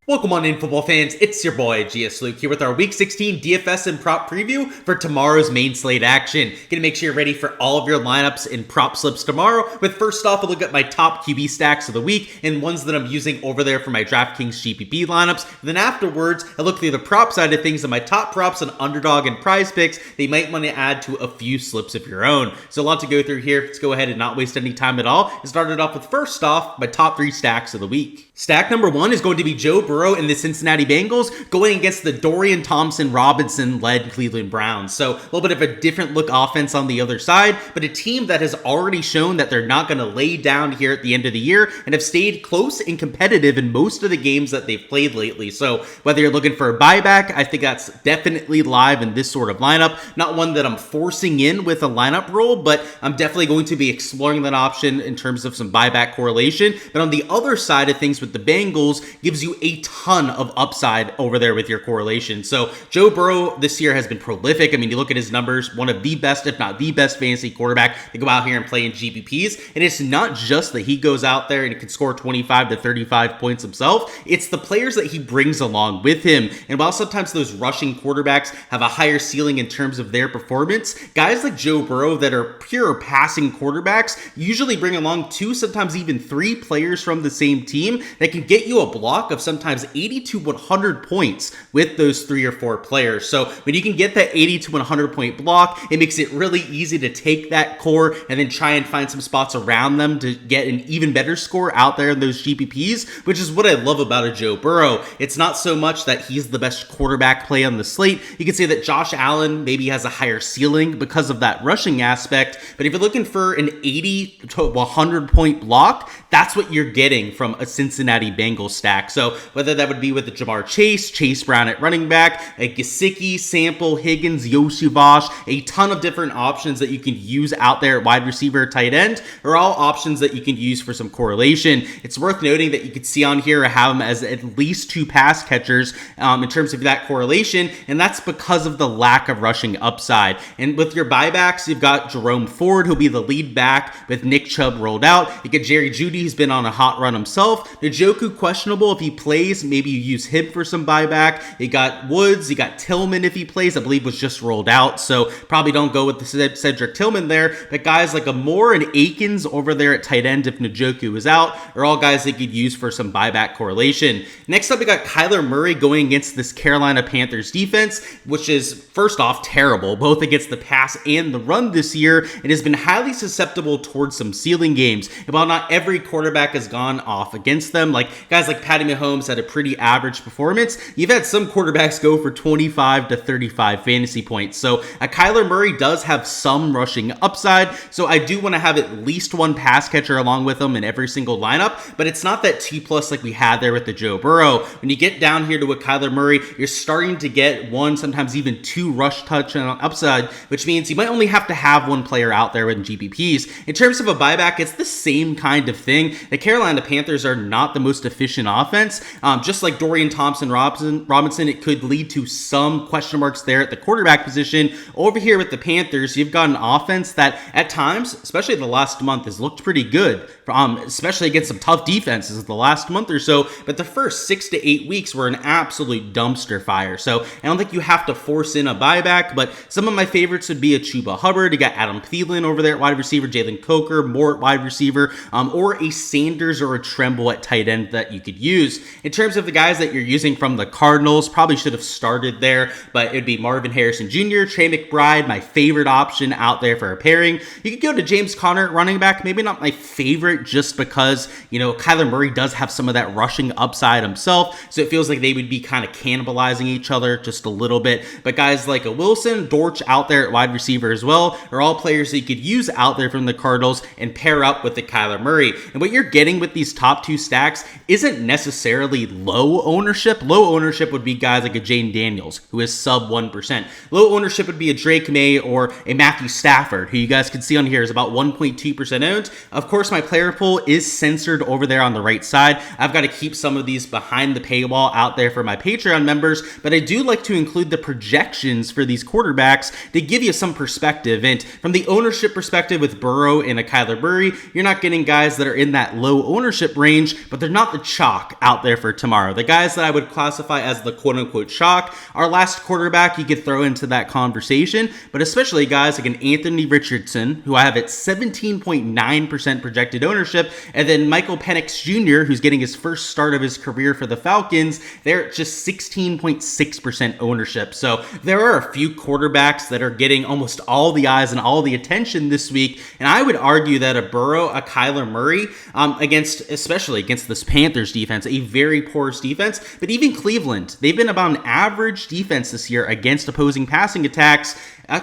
Welcome on in, football fans. It's your boy, Gsluke, here with our Week 16 DFS and prop preview for tomorrow's main slate action. Gonna make sure you're ready for all of your lineups and prop slips tomorrow. With first off, a look at my top QB stacks of the week and ones that I'm using over there for my Draftkings GPP lineups. And then afterwards, I look through the prop side of things and my top props on Underdog and Prize Picks. They might want to add to a few slips of your own. So a lot to go through here. Let's go ahead and not waste any time at all. And start it off with first off, my top three stacks of the week. Stack number one is going to be Joe Burrow and the Cincinnati Bengals going against the Dorian Thompson-Robinson-led Cleveland Browns. So a little bit of a different look offense on the other side, but a team that has already shown that they're not going to lay down here at the end of the year and have stayed close and competitive in most of the games that they've played lately. So whether you're looking for a buyback, I think that's definitely live in this sort of lineup. Not one that I'm forcing in with a lineup roll, but I'm definitely going to be exploring that option in terms of some buyback correlation. But on the other side of things with the Bengals, gives you a ton of upside over there with your correlation. So Joe Burrow this year has been prolific. I mean, you look at his numbers, one of the best, if not the best fantasy quarterback to go out here and play in GPPs. And it's not just that he goes out there and can score 25 to 35 points himself. It's the players that he brings along with him. And while sometimes those rushing quarterbacks have a higher ceiling in terms of their performance, guys like Joe Burrow that are pure passing quarterbacks usually bring along two, sometimes even three players from the same team that can get you a block of sometimes 80 to 100 points with those three or four players. So when you can get that 80 to 100 point block, it makes it really easy to take that core and then try and find some spots around them to get an even better score out there in those GPPs, which is what I love about a Joe Burrow. It's not so much that he's the best quarterback play on the slate. You can say that Josh Allen maybe has a higher ceiling because of that rushing aspect, but if you're looking for an 80 to 100 point block, that's what you're getting from a Cincinnati Bengals stack. So whether that would be with the Jamar Chase Brown at running back, a Gesicki, Sample, Higgins, Yoshi-Vash, a ton of different options that you can use out there at wide receiver, tight end, are all options that you can use for some correlation. It's worth noting that you could see on here I have them as at least two pass catchers in terms of that correlation, and that's because of the lack of rushing upside. And with your buybacks, you've got Jerome Ford, who'll be the lead back with Nick Chubb rolled out. You get Jerry Jeudy, who's been on a hot run himself. Njoku questionable if he plays. Maybe you use him for some buyback. You got Woods, you got Tillman if he plays, I believe was just rolled out. So probably don't go with the Cedric Tillman there. But guys like Moore and Akins over there at tight end if Njoku is out are all guys that you could use for some buyback correlation. Next up, we got Kyler Murray going against this Carolina Panthers defense, which is first off terrible, both against the pass and the run this year, and has been highly susceptible towards some ceiling games. And while not every quarterback has gone off against them, like guys like Patty Mahomes had a pretty average performance, you've had some quarterbacks go for 25 to 35 fantasy points. So Kyler Murray does have some rushing upside, so I do want to have at least one pass catcher along with him in every single lineup, but it's not that T plus like we had there with the Joe Burrow. When you get down here to a Kyler Murray, you're starting to get one, sometimes even two rush touchdown upside, which means you might only have to have one player out there in GPPs. In terms of a buyback, it's the same kind of thing. The Carolina Panthers are not the most efficient offense. Just like Dorian Thompson-Robinson, it could lead to some question marks there at the quarterback position. Over here with the Panthers, you've got an offense that at times, especially the last month, has looked pretty good, especially against some tough defenses the last month or so, but the first 6 to 8 weeks were an absolute dumpster fire. So I don't think you have to force in a buyback, but some of my favorites would be a Chuba Hubbard. You got Adam Thielen over there at wide receiver, Jalen Coker, Moore at wide receiver, or a Sanders or a Tremble at tight end that you could use. In terms of the guys that you're using from the Cardinals, probably should have started there, but it'd be Marvin Harrison Jr., Trey McBride, my favorite option out there for a pairing. You could go to James Conner at running back, maybe not my favorite just because, Kyler Murray does have some of that rushing upside himself, so it feels like they would be kind of cannibalizing each other just a little bit. But guys like a Wilson, Dortch out there at wide receiver as well are all players that you could use out there from the Cardinals and pair up with the Kyler Murray. And what you're getting with these top two stacks isn't necessarily low ownership. Low ownership would be guys like a Jane Daniels, who is sub 1%. Low ownership would be a Drake May or a Matthew Stafford, who you guys can see on here is about 1.2% owned. Of course, my player pool is censored over there on the right side. I've got to keep some of these behind the paywall out there for my Patreon members, but I do like to include the projections for these quarterbacks to give you some perspective. And from the ownership perspective with Burrow and a Kyler Murray, you're not getting guys that are in that low ownership range, but they're not the chalk out there for tomorrow. The guys that I would classify as the quote-unquote shock, our last quarterback you could throw into that conversation, but especially guys like an Anthony Richardson, who I have at 17.9% projected ownership, and then Michael Penix Jr., who's getting his first start of his career for the Falcons, they're at just 16.6% ownership. So there are a few quarterbacks that are getting almost all the eyes and all the attention this week, and I would argue that a Burrow, a Kyler Murray, especially against this Panthers defense, a very porous defense, but even Cleveland, they've been about an average defense this year against opposing passing attacks.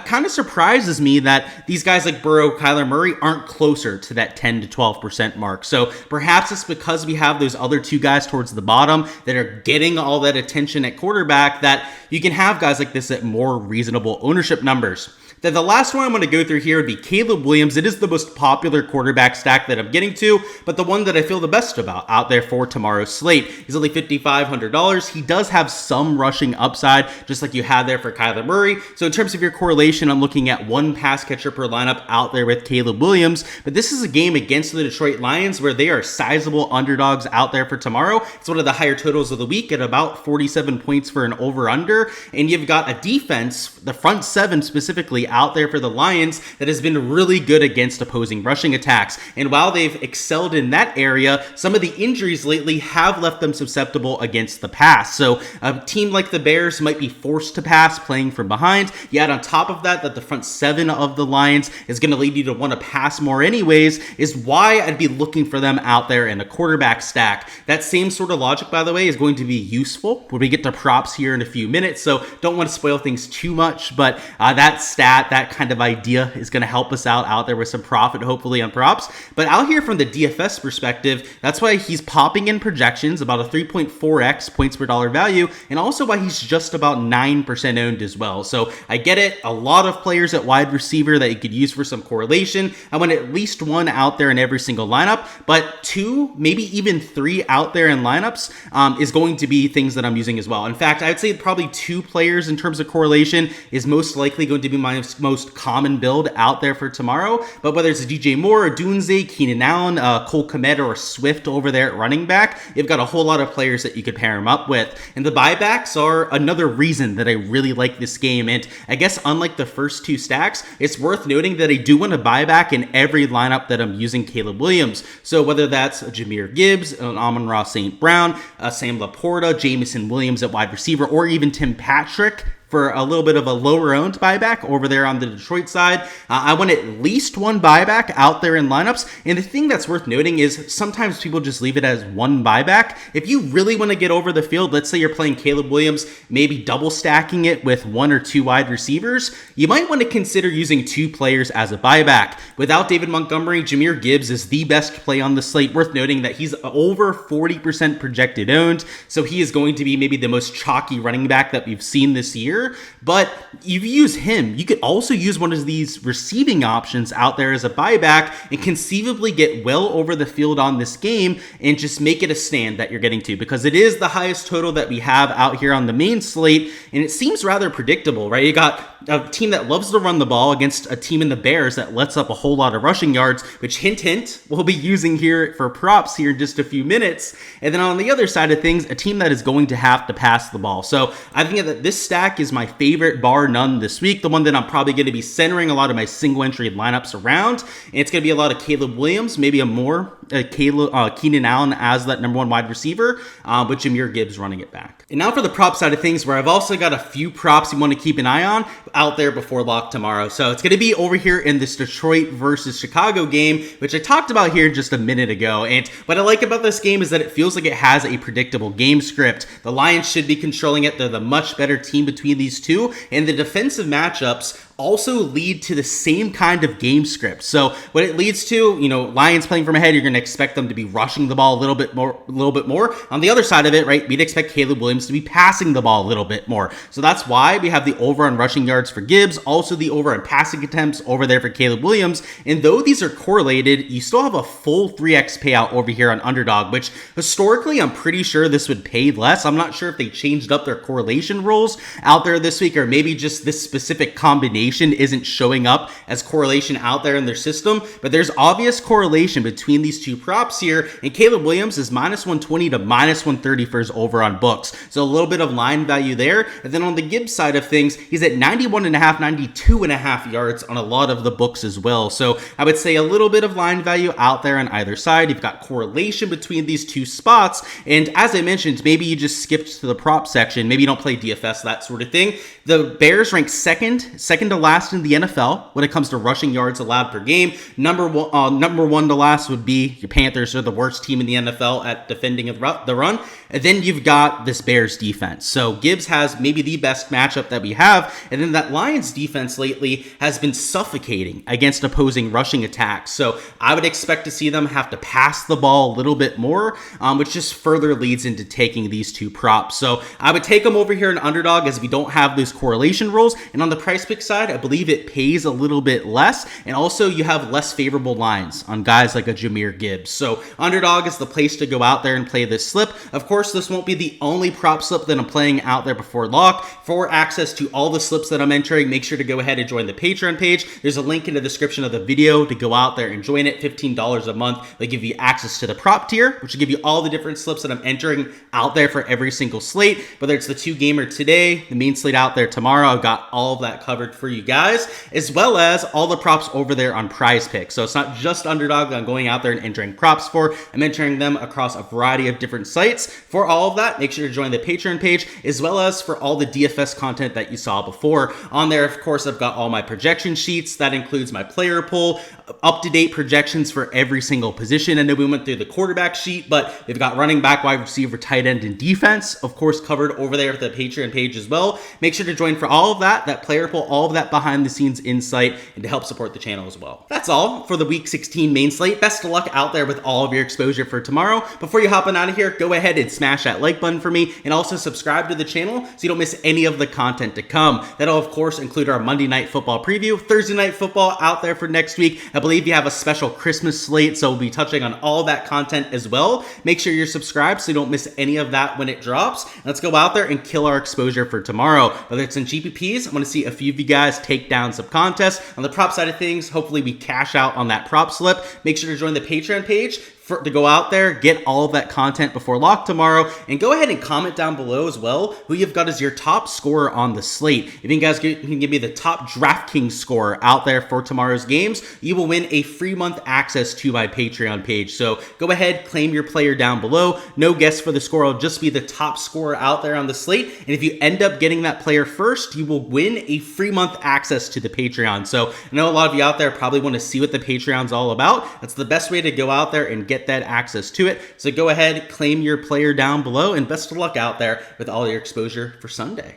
Kind of surprises me that these guys like Burrow, Kyler Murray aren't closer to that 10 to 12% mark. So perhaps it's because we have those other two guys towards the bottom that are getting all that attention at quarterback that you can have guys like this at more reasonable ownership numbers. Then the last one I'm going to go through here would be Caleb Williams. It is the most popular quarterback stack that I'm getting to, but the one that I feel the best about out there for tomorrow's slate. He's only $5,500. He does have some rushing upside, just like you had there for Kyler Murray. So in terms of your correlation, I'm looking at one pass catcher per lineup out there with Caleb Williams, but this is a game against the Detroit Lions where they are sizable underdogs out there for tomorrow. It's one of the higher totals of the week at about 47 points for an over-under, and you've got a defense, the front seven specifically, out there for the Lions that has been really good against opposing rushing attacks. And while they've excelled in that area, some of the injuries lately have left them susceptible against the pass. So a team like the Bears might be forced to pass playing from behind. You add on top of that the front seven of the Lions is going to lead you to want to pass more anyways, is why I'd be looking for them out there in a quarterback stack. That same sort of logic, by the way, is going to be useful when we get to props here in a few minutes, so don't want to spoil things too much, but that stat, that kind of idea is going to help us out there with some profit, hopefully, on props. But out here from the DFS perspective, that's why he's popping in projections, about a 3.4x points per dollar value, and also why he's just about 9% owned as well. So I get it, a lot of players at wide receiver that you could use for some correlation. I want at least one out there in every single lineup, but two, maybe even three out there in lineups is going to be things that I'm using as well. In fact, I would say probably two players in terms of correlation is most likely going to be my most common build out there for tomorrow. But whether it's a DJ Moore, a Dunze, Keenan Allen, Cole Kmet, or a Swift over there at running back, you've got a whole lot of players that you could pair him up with. And the buybacks are another reason that I really like this game. And I guess unlike the first two stacks, it's worth noting that I do want to buy back in every lineup that I'm using Caleb Williams. So whether that's a Jahmyr Gibbs, an Amon-Ra St. Brown, Sam Laporta, Jameson Williams at wide receiver, or even Tim Patrick for a little bit of a lower owned buyback over there on the Detroit side. I want at least one buyback out there in lineups. And the thing that's worth noting is sometimes people just leave it as one buyback. If you really want to get over the field, let's say you're playing Caleb Williams, maybe double stacking it with one or two wide receivers, you might want to consider using two players as a buyback. Without David Montgomery, Jahmyr Gibbs is the best play on the slate. Worth noting that he's over 40% projected owned, so he is going to be maybe the most chalky running back that we've seen this year. But if you use him, you could also use one of these receiving options out there as a buyback and conceivably get well over the field on this game and just make it a stand that you're getting to, because it is the highest total that we have out here on the main slate, and it seems rather predictable, right? You got a team that loves to run the ball against a team in the Bears that lets up a whole lot of rushing yards, which hint, hint, we'll be using here for props here in just a few minutes. And then on the other side of things, a team that is going to have to pass the ball. So I think that this stack is my favorite bar none this week, the one that I'm probably going to be centering a lot of my single entry lineups around. And it's going to be a lot of Caleb Williams, maybe a more Keenan Allen as that number one wide receiver, with Jahmyr Gibbs running it back. And now for the prop side of things, where I've also got a few props you want to keep an eye on out there before lock tomorrow. So it's going to be over here in this Detroit versus Chicago game, which I talked about here just a minute ago. And what I like about this game is that it feels like it has a predictable game script. The Lions should be controlling it. They're the much better team between these two, and the defensive matchups also lead to the same kind of game script. So what it leads to, Lions playing from ahead, you're going to expect them to be rushing the ball a little bit more. On the other side of it, right, we'd expect Caleb Williams to be passing the ball a little bit more. So that's why we have the over on rushing yards for Gibbs, also the over on passing attempts over there for Caleb Williams. And though these are correlated, you still have a full 3x payout over here on Underdog, which historically I'm pretty sure this would pay less. I'm not sure if they changed up their correlation rules out there this week, or maybe just this specific combination correlation isn't showing up as correlation out there in their system, but there's obvious correlation between these two props here, and Caleb Williams is minus 120 to minus 130 for his over on books. So a little bit of line value there. And then on the Gibbs side of things, he's at 91.5, 92.5 yards on a lot of the books as well. So I would say a little bit of line value out there on either side. You've got correlation between these two spots. And as I mentioned, maybe you just skipped to the prop section. Maybe you don't play DFS, that sort of thing. The Bears rank second to last in the NFL when it comes to rushing yards allowed per game. Number one to last would be your Panthers. Are the worst team in the NFL at defending the run. And then you've got this Bears defense. So Gibbs has maybe the best matchup that we have. And then that Lions defense lately has been suffocating against opposing rushing attacks. So I would expect to see them have to pass the ball a little bit more, which just further leads into taking these two props. So I would take them over here in Underdog as we don't have those correlation rules. And on the price pick side, I believe it pays a little bit less. And also you have less favorable lines on guys like a Jahmyr Gibbs. So Underdog is the place to go out there and play this slip. Of course, this won't be the only prop slip that I'm playing out there before lock. For access to all the slips that I'm entering, make sure to go ahead and join the Patreon page. There's a link in the description of the video to go out there and join it. $15 a month. They give you access to the prop tier, which will give you all the different slips that I'm entering out there for every single slate. Whether it's the 2-gamer today, the main slate out there tomorrow, I've got all of that covered for you guys, as well as all the props over there on Prize Picks. So it's not just Underdog that I'm going out there and entering props for. I'm entering them across a variety of different sites. For all of that, make sure to join the Patreon page, as well as for all the DFS content that you saw before. On there, of course, I've got all my projection sheets. That includes my player pool, up-to-date projections for every single position. I know we went through the quarterback sheet, but they've got running back, wide receiver, tight end, and defense, of course, covered over there at the Patreon page as well. Make sure to join for all of that player pool, all of that behind-the-scenes insight, and to help support the channel as well. That's all for the Week 16 main slate. Best of luck out there with all of your exposure for tomorrow. Before you hop on out of here, go ahead and smash that like button for me, and also subscribe to the channel so you don't miss any of the content to come. That'll, of course, include our Monday Night Football preview, Thursday Night Football out there for next week. I believe you have a special Christmas slate, so we'll be touching on all that content as well. Make sure you're subscribed so you don't miss any of that when it drops. Let's go out there and kill our exposure for tomorrow. Whether it's in GPPs, I want to see a few of you guys take down some contests. On the prop side of things, hopefully we cash out on that prop slip. Make sure to join the Patreon page to go out there, get all of that content before lock tomorrow, and go ahead and comment down below as well who you've got as your top scorer on the slate. If you guys can give me the top Draftkings scorer out there for tomorrow's games, you will win a free month access to my Patreon page. So go ahead, claim your player down below. No guess for the score. I'll just be the top scorer out there on the slate. And if you end up getting that player first, you will win a free month access to the Patreon. So I know a lot of you out there probably want to see what the Patreon's all about. That's the best way to go out there and get that access to it. So go ahead, claim your player down below, and best of luck out there with all your exposure for Sunday.